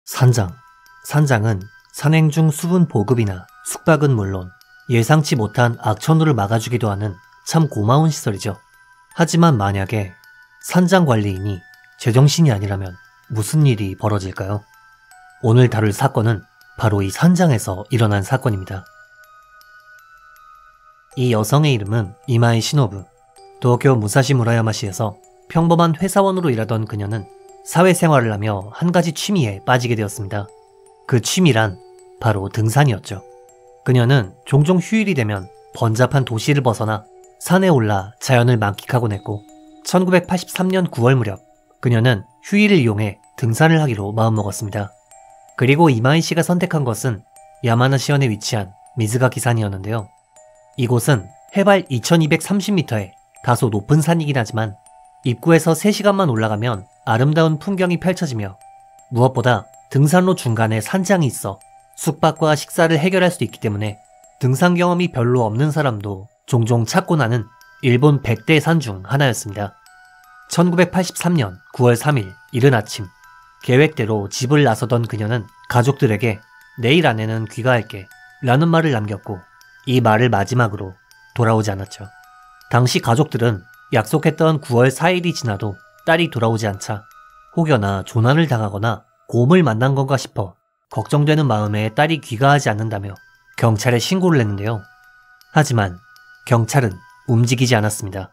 산장. 산장은 산행 중 수분 보급이나 숙박은 물론 예상치 못한 악천후를 막아주기도 하는 참 고마운 시설이죠. 하지만 만약에 산장 관리인이 제정신이 아니라면 무슨 일이 벌어질까요? 오늘 다룰 사건은 바로 이 산장에서 일어난 사건입니다. 이 여성의 이름은 이마이 시노부. 도쿄 무사시 무라야마시에서 평범한 회사원으로 일하던 그녀는 사회생활을 하며 한 가지 취미에 빠지게 되었습니다. 그 취미란 바로 등산이었죠. 그녀는 종종 휴일이 되면 번잡한 도시를 벗어나 산에 올라 자연을 만끽하곤 했고 1983년 9월 무렵 그녀는 휴일을 이용해 등산을 하기로 마음먹었습니다. 그리고 이마이 씨가 선택한 것은 야마나시현에 위치한 미즈가키산이었는데요. 이곳은 해발 2230m의 다소 높은 산이긴 하지만 입구에서 3시간만 올라가면 아름다운 풍경이 펼쳐지며 무엇보다 등산로 중간에 산장이 있어 숙박과 식사를 해결할 수 있기 때문에 등산 경험이 별로 없는 사람도 종종 찾곤 하는 일본 100대 산 중 하나였습니다. 1983년 9월 3일 이른 아침 계획대로 집을 나서던 그녀는 가족들에게 내일 안에는 귀가할게 라는 말을 남겼고 이 말을 마지막으로 돌아오지 않았죠. 당시 가족들은 약속했던 9월 4일이 지나도 딸이 돌아오지 않자 혹여나 조난을 당하거나 곰을 만난 건가 싶어 걱정되는 마음에 딸이 귀가하지 않는다며 경찰에 신고를 했는데요. 하지만 경찰은 움직이지 않았습니다.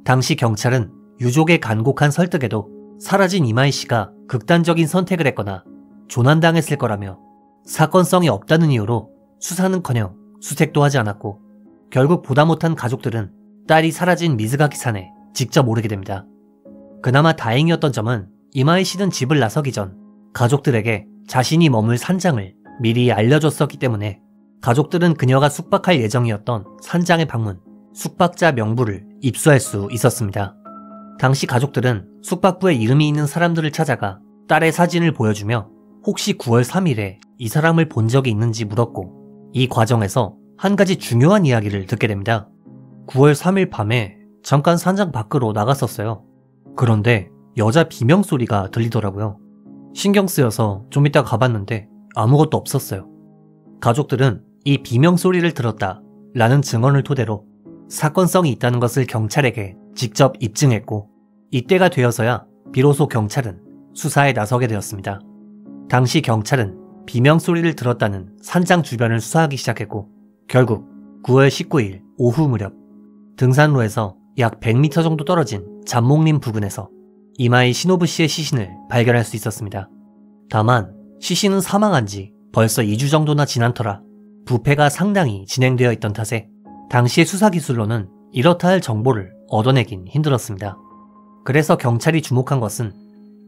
당시 경찰은 유족의 간곡한 설득에도 사라진 이마이 씨가 극단적인 선택을 했거나 조난당했을 거라며 사건성이 없다는 이유로 수사는커녕 수색도 하지 않았고 결국 보다 못한 가족들은 딸이 사라진 미즈가키산에 직접 오르게 됩니다. 그나마 다행이었던 점은 이마이 씨는 집을 나서기 전 가족들에게 자신이 머물 산장을 미리 알려줬었기 때문에 가족들은 그녀가 숙박할 예정이었던 산장의 방문, 숙박자 명부를 입수할 수 있었습니다. 당시 가족들은 숙박부에 이름이 있는 사람들을 찾아가 딸의 사진을 보여주며 혹시 9월 3일에 이 사람을 본 적이 있는지 물었고 이 과정에서 한 가지 중요한 이야기를 듣게 됩니다. 9월 3일 밤에 잠깐 산장 밖으로 나갔었어요. 그런데 여자 비명소리가 들리더라고요. 신경 쓰여서 좀 이따 가봤는데 아무것도 없었어요. 가족들은 이 비명소리를 들었다 라는 증언을 토대로 사건성이 있다는 것을 경찰에게 직접 입증했고 이때가 되어서야 비로소 경찰은 수사에 나서게 되었습니다. 당시 경찰은 비명소리를 들었다는 산장 주변을 수사하기 시작했고 결국 9월 19일 오후 무렵 등산로에서 약 100m 정도 떨어진 잠목림 부근에서 이마이 시노부 씨의 시신을 발견할 수 있었습니다. 다만 시신은 사망한 지 벌써 2주 정도나 지난 터라 부패가 상당히 진행되어 있던 탓에 당시의 수사 기술로는 이렇다 할 정보를 얻어내긴 힘들었습니다. 그래서 경찰이 주목한 것은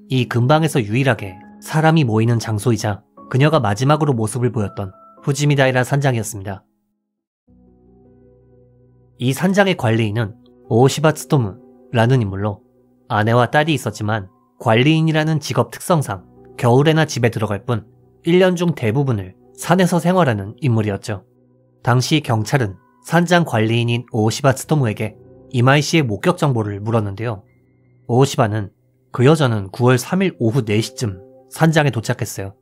이 근방에서 유일하게 사람이 모이는 장소이자 그녀가 마지막으로 모습을 보였던 후지미다이라 산장이었습니다. 이 산장의 관리인은 오시바 츠토무라는 인물로 아내와 딸이 있었지만 관리인이라는 직업 특성상 겨울에나 집에 들어갈 뿐 1년 중 대부분을 산에서 생활하는 인물이었죠. 당시 경찰은 산장 관리인인 오시바 츠토무에게 이마이 씨의 목격 정보를 물었는데요. 오시바는 그 여자는 9월 3일 오후 4시쯤 산장에 도착했어요.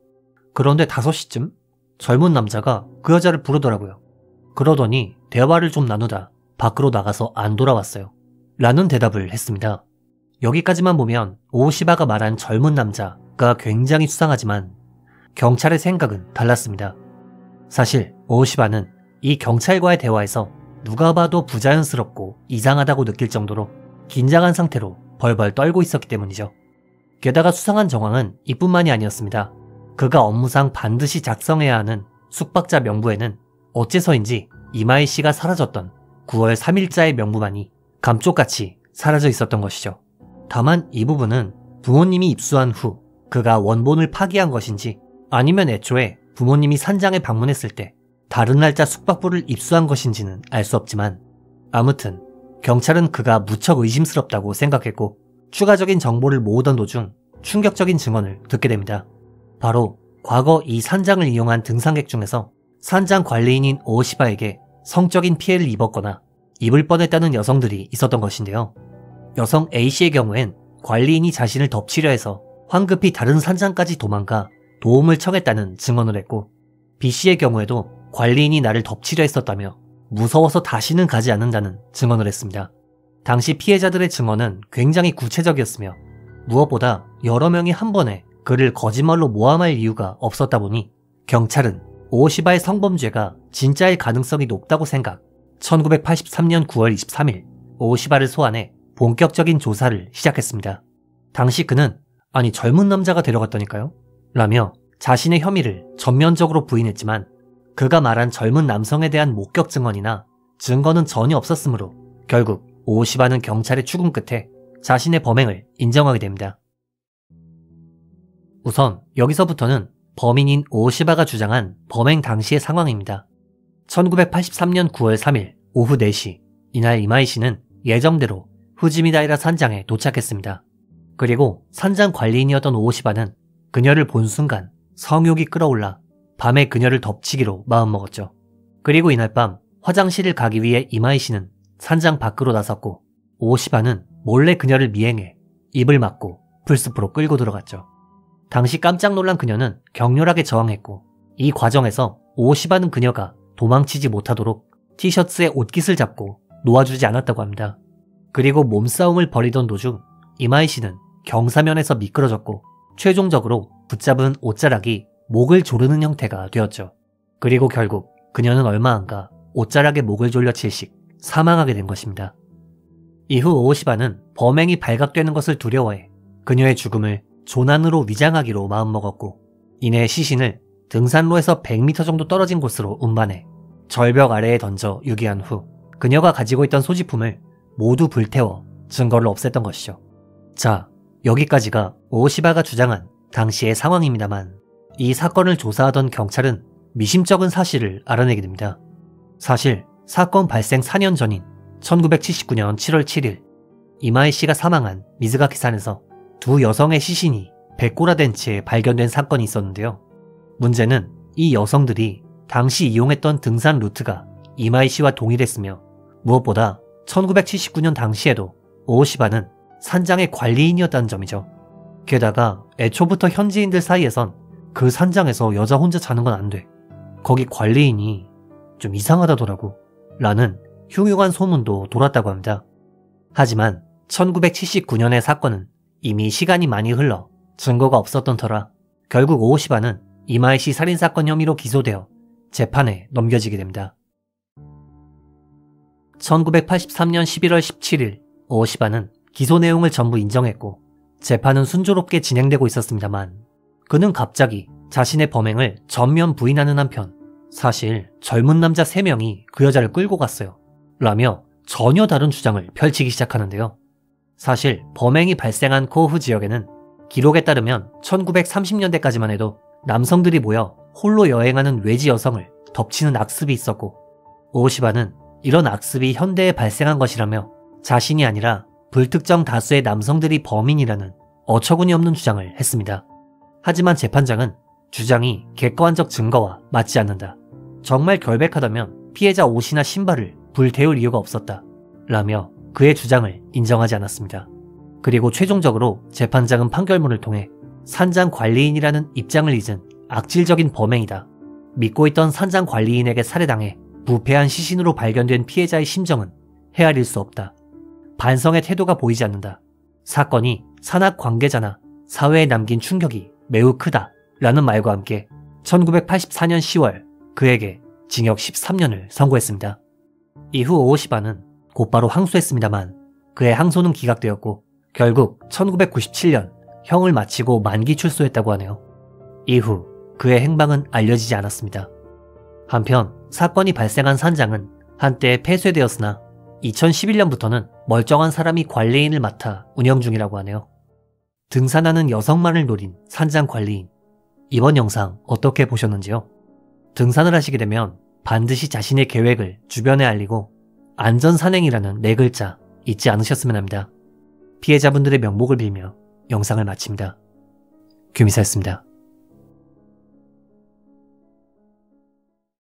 그런데 5시쯤 젊은 남자가 그 여자를 부르더라고요. 그러더니 대화를 좀 나누다 밖으로 나가서 안 돌아왔어요. 라는 대답을 했습니다. 여기까지만 보면 오시바가 말한 젊은 남자가 굉장히 수상하지만 경찰의 생각은 달랐습니다. 사실 오시바는 이 경찰과의 대화에서 누가 봐도 부자연스럽고 이상하다고 느낄 정도로 긴장한 상태로 벌벌 떨고 있었기 때문이죠. 게다가 수상한 정황은 이뿐만이 아니었습니다. 그가 업무상 반드시 작성해야 하는 숙박자 명부에는 어째서인지 이마이 씨가 사라졌던 9월 3일자의 명부만이 감쪽같이 사라져 있었던 것이죠. 다만 이 부분은 부모님이 입수한 후 그가 원본을 파기한 것인지 아니면 애초에 부모님이 산장에 방문했을 때 다른 날짜 숙박부를 입수한 것인지는 알 수 없지만 아무튼 경찰은 그가 무척 의심스럽다고 생각했고 추가적인 정보를 모으던 도중 충격적인 증언을 듣게 됩니다. 바로 과거 이 산장을 이용한 등산객 중에서 산장 관리인인 오시바에게 성적인 피해를 입었거나 입을 뻔했다는 여성들이 있었던 것인데요. 여성 A씨의 경우엔 관리인이 자신을 덮치려 해서 황급히 다른 산장까지 도망가 도움을 청했다는 증언을 했고, B씨의 경우에도 관리인이 나를 덮치려 했었다며 무서워서 다시는 가지 않는다는 증언을 했습니다. 당시 피해자들의 증언은 굉장히 구체적이었으며 무엇보다 여러 명이 한 번에 그를 거짓말로 모함할 이유가 없었다 보니 경찰은 오오시바의 성범죄가 진짜일 가능성이 높다고 생각, 1983년 9월 23일 오오시바를 소환해 본격적인 조사를 시작했습니다. 당시 그는 아니 젊은 남자가 데려갔다니까요? 라며 자신의 혐의를 전면적으로 부인했지만 그가 말한 젊은 남성에 대한 목격 증언이나 증거는 전혀 없었으므로 결국 오오시바는 경찰의 추궁 끝에 자신의 범행을 인정하게 됩니다. 우선 여기서부터는 범인인 오오시바가 주장한 범행 당시의 상황입니다. 1983년 9월 3일 오후 4시, 이날 이마이 씨는 예정대로 후지미다이라 산장에 도착했습니다. 그리고 산장 관리인이었던 오오시바는 그녀를 본 순간 성욕이 끌어올라 밤에 그녀를 덮치기로 마음먹었죠. 그리고 이날 밤 화장실을 가기 위해 이마이 씨는 산장 밖으로 나섰고 오오시바는 몰래 그녀를 미행해 입을 막고 풀숲으로 끌고 들어갔죠. 당시 깜짝 놀란 그녀는 격렬하게 저항했고 이 과정에서 오오시바는 그녀가 도망치지 못하도록 티셔츠의 옷깃을 잡고 놓아주지 않았다고 합니다. 그리고 몸싸움을 벌이던 도중 이마이 씨는 경사면에서 미끄러졌고 최종적으로 붙잡은 옷자락이 목을 조르는 형태가 되었죠. 그리고 결국 그녀는 얼마 안가 옷자락에 목을 졸려 질식 사망하게 된 것입니다. 이후 오오시바는 범행이 발각되는 것을 두려워해 그녀의 죽음을 조난으로 위장하기로 마음먹었고 이내 시신을 등산로에서 100m 정도 떨어진 곳으로 운반해 절벽 아래에 던져 유기한 후 그녀가 가지고 있던 소지품을 모두 불태워 증거를 없앴던 것이죠. 자, 여기까지가 오오시바가 주장한 당시의 상황입니다만 이 사건을 조사하던 경찰은 미심쩍은 사실을 알아내게 됩니다. 사실 사건 발생 4년 전인 1979년 7월 7일 이마이 씨가 사망한 미즈가키산에서 두 여성의 시신이 백골화된 채 발견된 사건이 있었는데요. 문제는 이 여성들이 당시 이용했던 등산 루트가 이마이 씨와 동일했으며 무엇보다 1979년 당시에도 오오시바는 산장의 관리인이었다는 점이죠. 게다가 애초부터 현지인들 사이에선 그 산장에서 여자 혼자 자는 건 안 돼. 거기 관리인이 좀 이상하다더라고. 라는 흉흉한 소문도 돌았다고 합니다. 하지만 1979년의 사건은 이미 시간이 많이 흘러 증거가 없었던 터라 결국 오오시바는 이마이 씨 살인사건 혐의로 기소되어 재판에 넘겨지게 됩니다. 1983년 11월 17일 오오시바는 기소 내용을 전부 인정했고 재판은 순조롭게 진행되고 있었습니다만 그는 갑자기 자신의 범행을 전면 부인하는 한편 사실 젊은 남자 3명이 그 여자를 끌고 갔어요. 라며 전혀 다른 주장을 펼치기 시작하는데요. 사실 범행이 발생한 코오후 지역에는 기록에 따르면 1930년대까지만 해도 남성들이 모여 홀로 여행하는 외지 여성을 덮치는 악습이 있었고 오오시바는 이런 악습이 현대에 발생한 것이라며 자신이 아니라 불특정 다수의 남성들이 범인이라는 어처구니 없는 주장을 했습니다. 하지만 재판장은 주장이 객관적 증거와 맞지 않는다. 정말 결백하다면 피해자 옷이나 신발을 불태울 이유가 없었다. 라며 그의 주장을 인정하지 않았습니다. 그리고 최종적으로 재판장은 판결문을 통해 산장 관리인이라는 입장을 잊은 악질적인 범행이다. 믿고 있던 산장 관리인에게 살해당해 부패한 시신으로 발견된 피해자의 심정은 헤아릴 수 없다. 반성의 태도가 보이지 않는다. 사건이 산악 관계자나 사회에 남긴 충격이 매우 크다. 라는 말과 함께 1984년 10월 그에게 징역 13년을 선고했습니다. 이후 오오시바는 곧바로 항소했습니다만 그의 항소는 기각되었고 결국 1997년 형을 마치고 만기 출소했다고 하네요. 이후 그의 행방은 알려지지 않았습니다. 한편 사건이 발생한 산장은 한때 폐쇄되었으나 2011년부터는 멀쩡한 사람이 관리인을 맡아 운영 중이라고 하네요. 등산하는 여성만을 노린 산장 관리인. 이번 영상 어떻게 보셨는지요? 등산을 하시게 되면 반드시 자신의 계획을 주변에 알리고 안전산행이라는 4글자 잊지 않으셨으면 합니다. 피해자분들의 명복을 빌며 영상을 마칩니다. 규미사였습니다.